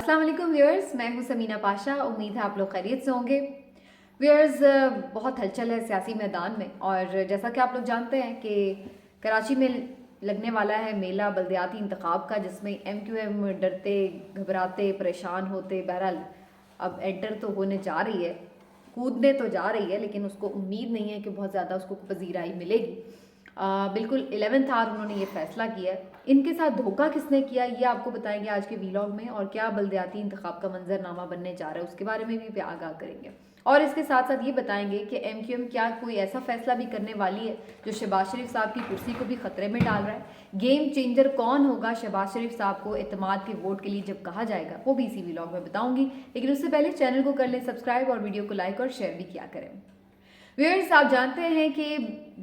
अस्सलाम वालेकुम व्यूअर्स, मैं हूं समीना पाशा। उम्मीद है आप लोग खैरियत से होंगे। व्यूअर्स, बहुत हलचल है सियासी मैदान में और जैसा कि आप लोग जानते हैं कि कराची में लगने वाला है मेला बल्दियाती इंतखाब का, जिसमें MQM डरते घबराते परेशान होते बहरहाल अब एंटर तो होने जा रही है, कूदने तो जा रही है, लेकिन उसको उम्मीद नहीं है कि बहुत ज़्यादा उसको पजीराई मिलेगी। बिल्कुल 11th आवर उन्होंने ये फैसला किया है। इनके साथ धोखा किसने किया ये आपको बताएंगे आज के वीलॉग में, और क्या बल्दियाती इंतखाब का मंजरनामा बनने जा रहा है उसके बारे में भी आगाह करेंगे। और इसके साथ साथ ये बताएंगे कि MQM क्या कोई ऐसा फैसला भी करने वाली है जो शहबाज शरीफ साहब की कुर्सी को भी खतरे में डाल रहा है। गेम चेंजर कौन होगा शहबाज शरीफ साहब को एतमाद के वोट के लिए जब कहा जाएगा, वो भी इसी वीलॉग में बताऊंगी। लेकिन उससे पहले चैनल को कर लें सब्सक्राइब और वीडियो को लाइक और शेयर भी किया करें। व्यूअर्स, आप जानते हैं कि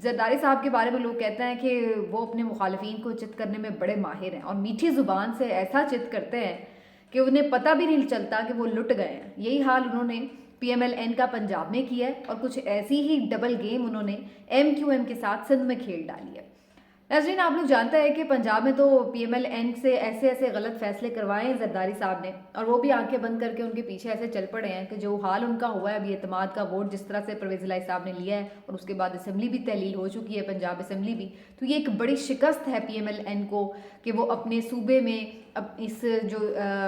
जरदारी साहब के बारे में लोग कहते हैं कि वो अपने मुखालफिन को चित करने में बड़े माहिर हैं और मीठी ज़ुबान से ऐसा चित करते हैं कि उन्हें पता भी नहीं चलता कि वो लुट गए हैं। यही हाल उन्होंने PMLN का पंजाब में किया है और कुछ ऐसी ही डबल गेम उन्होंने MQM के साथ सिंध में खेल डाली है। नाज़रीन, आप लोग जानते हैं कि पंजाब में तो PMLN से ऐसे ऐसे गलत फैसले करवाए हैं जरदारी साहब ने, और वो भी आंखें बंद करके उनके पीछे ऐसे चल पड़े हैं कि जो हाल उनका हुआ है अभी एतमाद का वोट जिस तरह से परवेज़ इलाही साहब ने लिया है, और उसके बाद असम्बली भी तहलील हो चुकी है, पंजाब असम्बली भी, तो ये एक बड़ी शिकस्त है PMLN को कि वो अपने सूबे में अब इस जो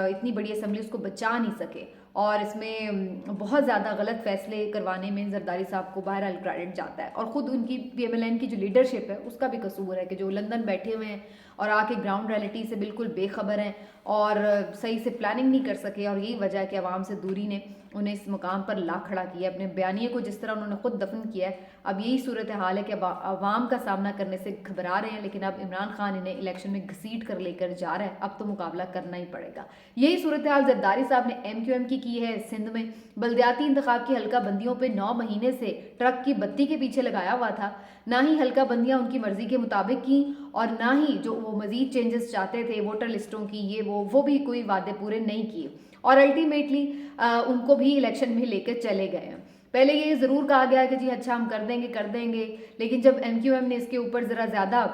इतनी बड़ी असम्बली उसको बचा नहीं सके, और इसमें बहुत ज़्यादा गलत फैसले करवाने में जरदारी साहब को बहरहाल क्रेडिट जाता है। और ख़ुद उनकी PMLN की जो लीडरशिप है उसका भी कसूर है कि जो लंदन बैठे हुए हैं और आके ग्राउंड रियलिटी से बिल्कुल बेखबर हैं और सही से प्लानिंग नहीं कर सके, और यही वजह है कि आवाम से दूरी ने उन्हें इस मुकाम पर ला खड़ा किया। अपने बयानिए को जिस तरह उन्होंने खुद दफन किया है, अब यही सूरत हाल है कि अब आवाम का सामना करने से घबरा रहे हैं, लेकिन अब इमरान खान इन्हें इलेक्शन में घसीट कर लेकर जा रहा है, अब तो मुकाबला करना ही पड़ेगा। यही सूरत हाल जरदारी साहब ने MQM की है सिंध में। बल्दियाती इंतखाब की हल्का बंदियों पर 9 महीने से ट्रक की बत्ती के पीछे लगाया हुआ था। ना ही हल्का बंदियां उनकी मर्जी के मुताबिक की, और ना ही जो वो मजीद चेंजेस चाहते थे वोटर लिस्टों की, ये वो भी कोई वादे पूरे नहीं किए, और अल्टीमेटली उनको भी इलेक्शन में लेकर चले गए हैं। पहले ये ज़रूर कहा गया कि जी अच्छा हम कर देंगे, लेकिन जब MQM ने इसके ऊपर ज़रा ज़्यादा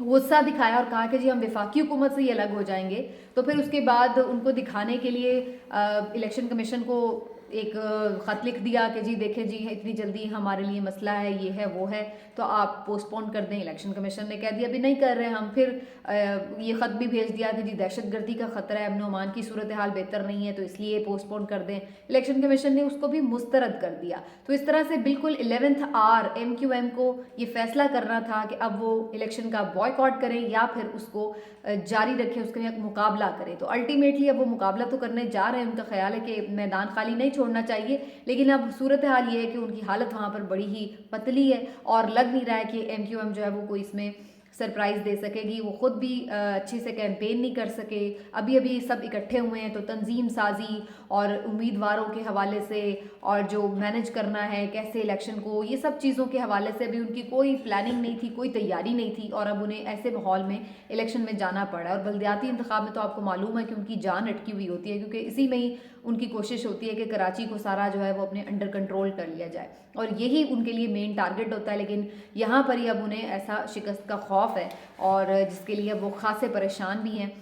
गुस्सा दिखाया और कहा कि जी हम वफाकी हुकूमत से ही अलग हो जाएंगे, तो फिर उसके बाद उनको दिखाने के लिए इलेक्शन कमीशन को एक ख़त लिख दिया कि जी देखें जी इतनी जल्दी हमारे लिए मसला है, ये है वो है, तो आप पोस्टपोन कर दें। इलेक्शन कमीशन ने कह दिया अभी नहीं कर रहे हम। फिर ये ख़त भी भेज दिया कि जी दहशतगर्दी का ख़तरा है, अमन अमान की सूरत हाल बेहतर नहीं है, तो इसलिए पोस्टपोन कर दें। इलेक्शन कमीशन ने उसको भी मुस्तरद कर दिया। तो इस तरह से बिल्कुल 11th आवर MQM को ये फैसला करना था कि अब वो इलेक्शन का बॉयकॉट करें या फिर उसको जारी रखें, उसके मुकाबला करें। तो अल्टीमेटली अब वो मुकाबला तो करने जा रहे हैं। उनका ख्याल है कि मैदान खाली नहीं छोड़ना चाहिए, लेकिन अब सूरत हाल ये है कि उनकी हालत वहाँ पर बड़ी ही पतली है और लग नहीं रहा है कि MQM जो है वो कोई इसमें सरप्राइज़ दे सकेगी। वो ख़ुद भी अच्छे से कैंपेन नहीं कर सके। अभी अभी सब इकट्ठे हुए हैं, तो तंजीम साजी और उम्मीदवारों के हवाले से और जो मैनेज करना है कैसे इलेक्शन को, ये सब चीज़ों के हवाले से भी उनकी कोई प्लानिंग नहीं थी, कोई तैयारी नहीं थी, और अब उन्हें ऐसे माहौल में इलेक्शन में जाना पड़ा। और बल्दियाती इंतखाब में तो आपको मालूम है कि उनकी जान अटकी हुई होती है, क्योंकि इसी में ही उनकी कोशिश होती है कि कराची को सारा जो है वो अपने अंडर कंट्रोल कर लिया जाए, और यही उनके लिए मेन टारगेट होता है। लेकिन यहाँ पर ही अब उन्हें ऐसा शिकस्त का खौफ है और जिसके लिए वो खासे परेशान भी हैं।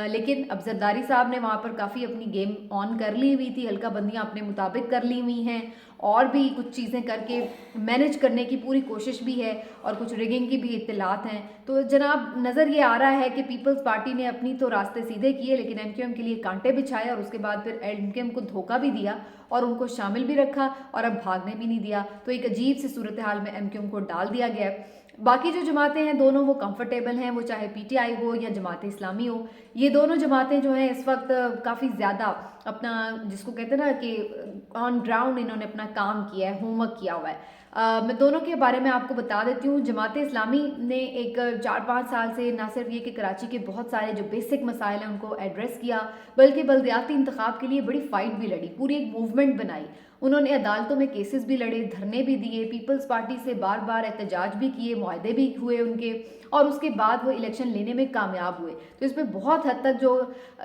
लेकिन अब जरदारी साहब ने वहाँ पर काफ़ी अपनी गेम ऑन कर ली हुई थी, हल्का बंदियाँ अपने मुताबिक कर ली हुई हैं, और भी कुछ चीज़ें करके मैनेज करने की पूरी कोशिश भी है, और कुछ रिगिंग की भी इत्तलात हैं। तो जनाब नज़र ये आ रहा है कि पीपल्स पार्टी ने अपनी तो रास्ते सीधे किए, लेकिन MQM के लिए कांटे बिछाए, और उसके बाद फिर MQM को धोखा भी दिया और उनको शामिल भी रखा और अब भागने भी नहीं दिया। तो एक अजीब सी सूरत हाल में MQM को डाल दिया गया है। बाकी जो जमातें हैं दोनों वो कंफर्टेबल हैं, वो चाहे PTI हो या जमात इस्लामी हो। ये दोनों जमातें जो हैं इस वक्त काफ़ी ज़्यादा अपना जिसको कहते हैं ना कि ऑन ग्राउंड इन्होंने अपना काम किया है, होमवर्क किया हुआ है। मैं दोनों के बारे में आपको बता देती हूँ। जमात इस्लामी ने एक 4-5 साल से ना सिर्फ ये कि कराची के बहुत सारे जो बेसिक मसाइल हैं उनको एड्रेस किया, बल्कि बल्दियाती इंतखाब के लिए बड़ी फ़ाइट भी लड़ी, पूरी एक मूवमेंट बनाई। उन्होंने अदालतों में केसेस भी लड़े, धरने भी दिए, पीपल्स पार्टी से बार बार एहतजाज भी किए, मुआहदे भी हुए उनके, और उसके बाद वो इलेक्शन लेने में कामयाब हुए। तो इसमें बहुत हद तक जो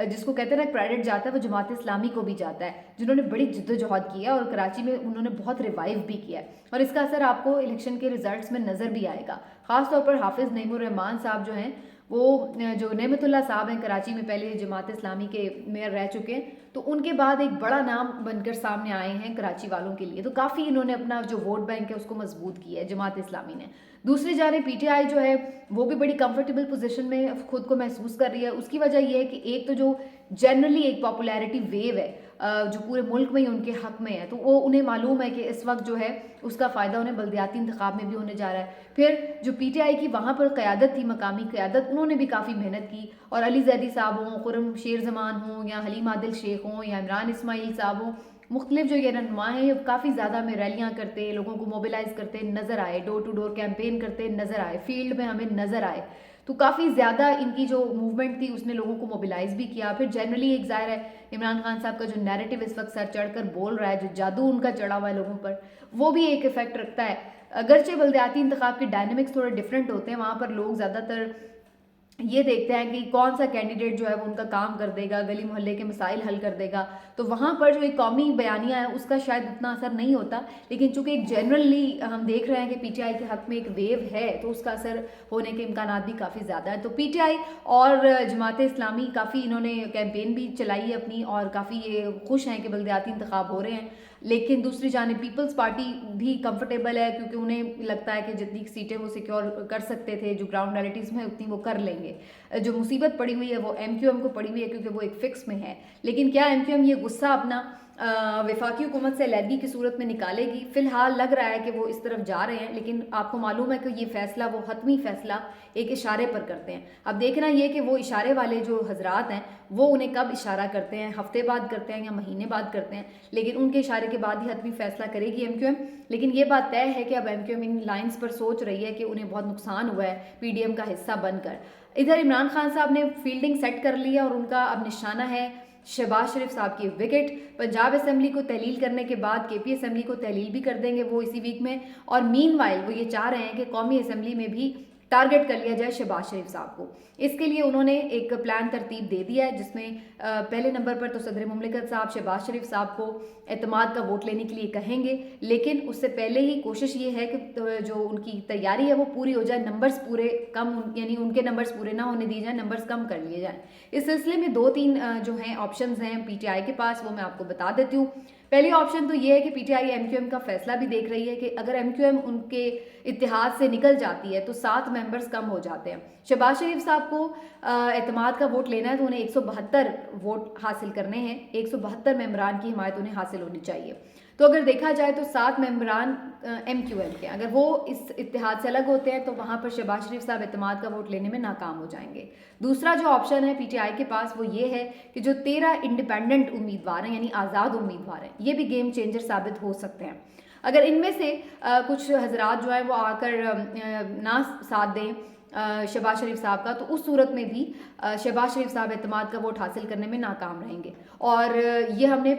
जिसको कहते हैं ना क्रेडिट जाता है वो जमात इस्लामी को भी जाता है, जिन्होंने बड़ी जद्दोजहद की है और कराची में उन्होंने बहुत रिवाइव भी किया है, और इसका असर आपको इलेक्शन के रिजल्ट्स में नज़र भी आएगा। ख़ास तौर पर हाफिज़ नईमुर रहमान साहब जो हैं वो जो नेमतुल्ला साहब हैं, कराची में पहले जमात इस्लामी के मेयर रह चुके हैं, तो उनके बाद एक बड़ा नाम बनकर सामने आए हैं कराची वालों के लिए। तो काफ़ी इन्होंने अपना जो वोट बैंक है उसको मजबूत किया है जमात इस्लामी ने। दूसरी जाने पीटीआई जो है वो भी बड़ी कंफर्टेबल पोजीशन में खुद को महसूस कर रही है। उसकी वजह यह है कि एक तो जो जनरली एक पॉपुलैरिटी वेव है जो पूरे मुल्क में ही उनके हक में है, तो वो उन्हें मालूम है कि इस वक्त जो है उसका फ़ायदा उन्हें बल्दियाती इंतखाब में भी होने जा रहा है। फिर जो पीटीआई की वहाँ पर क़यादत थी, मकामी क़यादत, उन्होंने भी काफ़ी मेहनत की, और अली जैदी साहब हों, खुर्रम शेर जमान हों, या हलीम आदिल शेख हों, या इमरान इस्माइल साहब हों, मुख्तलिफ जो ये रहनुमा हैं, ये काफ़ी ज़्यादा हमें रैलियाँ करते, लोगों को मोबिलाइज करते नज़र आए, डोर टू डोर कैंपेन करते नज़र आए, फील्ड में हमें नज़र आए। तो काफ़ी ज़्यादा इनकी जो मूवमेंट थी उसने लोगों को मोबिलाइज भी किया। फिर जनरली एक ज़ाहिर है इमरान खान साहब का जो नैरेटिव इस वक्त सर चढ़ कर बोल रहा है, जो जादू उनका चढ़ा हुआ है लोगों पर, वो भी एक इफेक्ट रखता है। अगरचे बल्दियाती इंतखाब के डायनेमिक्स थोड़े डिफरेंट होते हैं, वहाँ पर लोग ज़्यादातर ये देखते हैं कि कौन सा कैंडिडेट जो है वो उनका काम कर देगा, गली मोहल्ले के मसाइल हल कर देगा। तो वहाँ पर जो एक कौमी बयानिया है उसका शायद उतना असर नहीं होता, लेकिन चूंकि एक जनरली हम देख रहे हैं कि पीटीआई के हक में एक वेव है, तो उसका असर होने के इम्कान भी काफ़ी ज़्यादा है। तो पीटीआई और जमात इस्लामी काफ़ी इन्होंने कैंपेन भी चलाई है अपनी, और काफ़ी ये खुश हैं कि बल्दियाती इंतखाब हो रहे हैं। लेकिन दूसरी जानिब पीपल्स पार्टी भी कंफर्टेबल है, क्योंकि उन्हें लगता है कि जितनी सीटें वो सिक्योर कर सकते थे जो ग्राउंड रियलिटीज़ में, उतनी वो कर लेंगे। जो मुसीबत पड़ी हुई है वो एमक्यूएम को पड़ी हुई है, क्योंकि वो एक फिक्स में है। लेकिन क्या एमक्यूएम ये गुस्सा अपना वफाकी हुकूमत से अलहदगी की सूरत में निकालेगी? फिलहाल लग रहा है कि वो इस तरफ जा रहे हैं, लेकिन आपको मालूम है कि ये फैसला, वो हतमी फैसला एक इशारे पर करते हैं। अब देखना ये कि वो इशारे वाले जो हजरात हैं वो उन्हें कब इशारा करते हैं, हफ्ते बाद करते हैं या महीने बाद करते हैं, लेकिन उनके इशारे के बाद ही हतमी फैसला करेगी एमक्यूएम। लेकिन ये बात तय है कि अब एमक्यूएम इन लाइन्स पर सोच रही है कि उन्हें बहुत नुकसान हुआ है पीडीएम का हिस्सा बनकर। इधर इमरान खान साहब ने फील्डिंग सेट कर लिया, और उनका अब निशाना है शहबाज शरीफ साहब की विकेट। पंजाब असेंबली को तहलील करने के बाद केपी असेंबली को तहलील भी कर देंगे वो इसी वीक में, और मीनवाइल वो ये चाह रहे हैं कि कौमी असेंबली में भी टारगेट कर लिया जाए शहबाज शरीफ साहब को। इसके लिए उन्होंने एक प्लान तरतीब दे दिया है, जिसमें पहले नंबर पर तो सदर मुमलिकत साहब शहबाज शरीफ साहब को एतमाद का वोट लेने के लिए कहेंगे, लेकिन उससे पहले ही कोशिश ये है कि जो उनकी तैयारी है वो पूरी हो जाए, नंबर्स पूरे कम, यानी उनके नंबर्स पूरे ना होने दिए जाए, नंबर्स कम कर लिए जाएं। इस सिलसिले में 2-3 जो हैं ऑप्शंस हैं पीटीआई के पास, वो मैं आपको बता देती हूँ। पहली ऑप्शन तो ये है कि पीटीआई एमक्यूएम का फैसला भी देख रही है कि अगर एमक्यूएम उनके इत्तेहाद से निकल जाती है तो 7 मेंबर्स कम हो जाते हैं। शहबाज शरीफ साहब को एतमाद का वोट लेना है तो उन्हें 172 वोट हासिल करने हैं, 172 मेंबरान की हिमायत उन्हें हासिल होनी चाहिए। तो अगर देखा जाए तो 7 मेंबरान एमक्यूएम के, अगर वो इस इत्तेहाद से अलग होते हैं तो वहाँ पर शहबाज शरीफ साहब एतमाद का वोट लेने में नाकाम हो जाएंगे। दूसरा जो ऑप्शन है पीटीआई के पास वो ये है कि जो 13 इंडिपेंडेंट उम्मीदवार हैं, यानी आज़ाद उम्मीदवार हैं, ये भी गेम चेंजर साबित हो सकते हैं। अगर इनमें से कुछ हजरात जो है वो आकर ना साथ दें शहबाज शरीफ साहब का, तो उस सूरत में भी शहबाज शरीफ साहब एतमाद का वोट हासिल करने में नाकाम रहेंगे। और ये हमने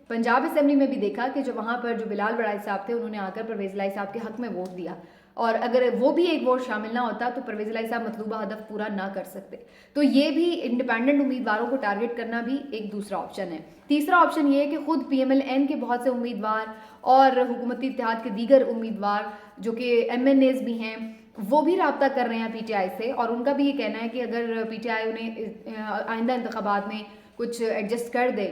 पंजाब असेंबली में भी देखा कि जो वहाँ पर जो बिलाल बड़ाई साहब थे उन्होंने आकर परवेज़ लाई साहब के हक में वोट दिया, और अगर वो भी एक वोट शामिल ना होता तो परवेज़ लाई साहब मतलूबा हदफ पूरा ना कर सकते। तो ये भी इंडिपेंडेंट उम्मीदवारों को टारगेट करना भी एक दूसरा ऑप्शन है। तीसरा ऑप्शन ये है कि खुद पीएमएलएन के बहुत से उम्मीदवार और हुकूमती इत्तेहाद के दीगर उम्मीदवार जो कि एमएनएज भी हैं, वो भी रब्ता कर रहे हैं पीटीआई से, और उनका भी ये कहना है कि अगर पीटीआई उन्हें आइंदा इंतखाबात में कुछ एडजस्ट कर दे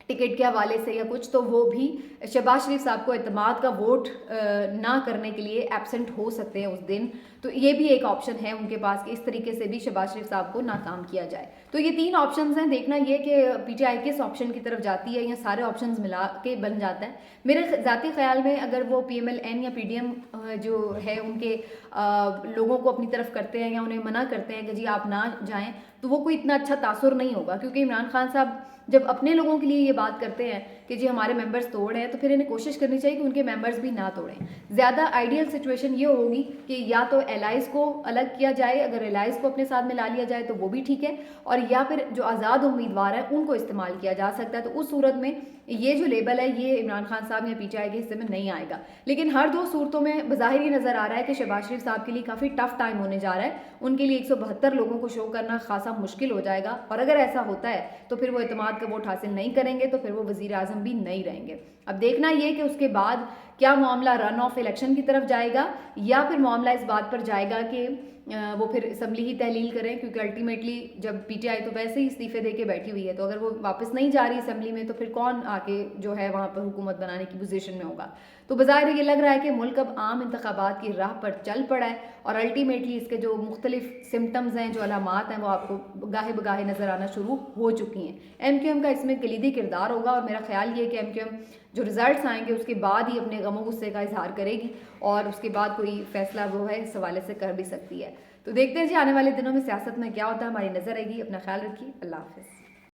टिकट के हवाले से या कुछ, तो वो भी शहबाज शरीफ साहब को एतमाद का वोट ना करने के लिए एब्सेंट हो सकते हैं उस दिन। तो ये भी एक ऑप्शन है उनके पास कि इस तरीके से भी शहबाज शरीफ साहब को नाकाम किया जाए। तो ये 3 ऑप्शंस हैं, देखना ये कि पीटीआई किस ऑप्शन की तरफ जाती है या सारे ऑप्शंस मिला के बन जाता है। मेरे ज़ाती ख्याल में अगर वो पीएमएलएन या पीडीएम जो है उनके लोगों को अपनी तरफ करते हैं या उन्हें मना करते हैं कि जी आप ना जाएं, तो वो कोई इतना अच्छा तासुर नहीं होगा, क्योंकि इमरान खान साहब जब अपने लोगों के लिए ये बात करते हैं कि जी हमारे मेंबर्स तोड़ हैं, तो फिर इन्हें कोशिश करनी चाहिए कि उनके मेंबर्स भी ना तोड़ें। ज़्यादा आइडियल सिचुएशन ये होगी कि या तो एलाइज को अलग किया जाए, अगर एलाइज को अपने साथ मिला लिया जाए तो वो भी ठीक है, और या फिर जो आज़ाद उम्मीदवार हैं उनको इस्तेमाल किया जा सकता है। तो उस सूरत में ये जो लेबल है ये इमरान खान साहब या पीटीआई के हिस्से में नहीं आएगा। लेकिन हर 2 सूरतों में बज़ाहिर नज़र आ रहा है कि शहबाज शरीफ साहब के लिए काफ़ी टफ टाइम होने जा रहा है, उनके लिए 172 लोगों को शो करना खासा मुश्किल हो जाएगा, और अगर ऐसा होता है तो फिर वो एतमाद का वोट हासिल नहीं करेंगे, तो फिर वो वज़ीर आज़म भी नहीं रहेंगे। अब देखना ये कि उसके बाद क्या मामला रन ऑफ इलेक्शन की तरफ जाएगा, या फिर मामला इस बात पर जाएगा कि वो फिर असम्बली ही तहलील करें, क्योंकि अल्टीमेटली जब पीटीआई तो वैसे ही इस्तीफे दे के बैठी हुई है, तो अगर वो वापस नहीं जा रही असम्बली में तो फिर कौन आके जो है वहाँ पर हुकूमत बनाने की पोजीशन में होगा। तो बज़ाहिर ये लग रहा है कि मुल्क अब आम इंतखाबात की राह पर चल पड़ा है और अल्टीमेटली इसके जो मुख्तलिफ सिम्टम्स हैं, जो अलामात हैं, वो आपको गाहे बगाहे नज़र आना शुरू हो चुकी हैं। MQM का इसमें कलीदी किरदार होगा और मेरा ख्याल ये है कि MQM जो रिजल्ट्स आएंगे उसके बाद ही अपने गमो गुस्से का इजहार करेगी और उसके बाद कोई फैसला वो है इस हवाले से कर भी सकती है। तो देखते हैं जी आने वाले दिनों में सियासत में क्या होता है, हमारी नज़र रहेगी। अपना ख्याल रखिए, अल्लाह हाफ़िज़।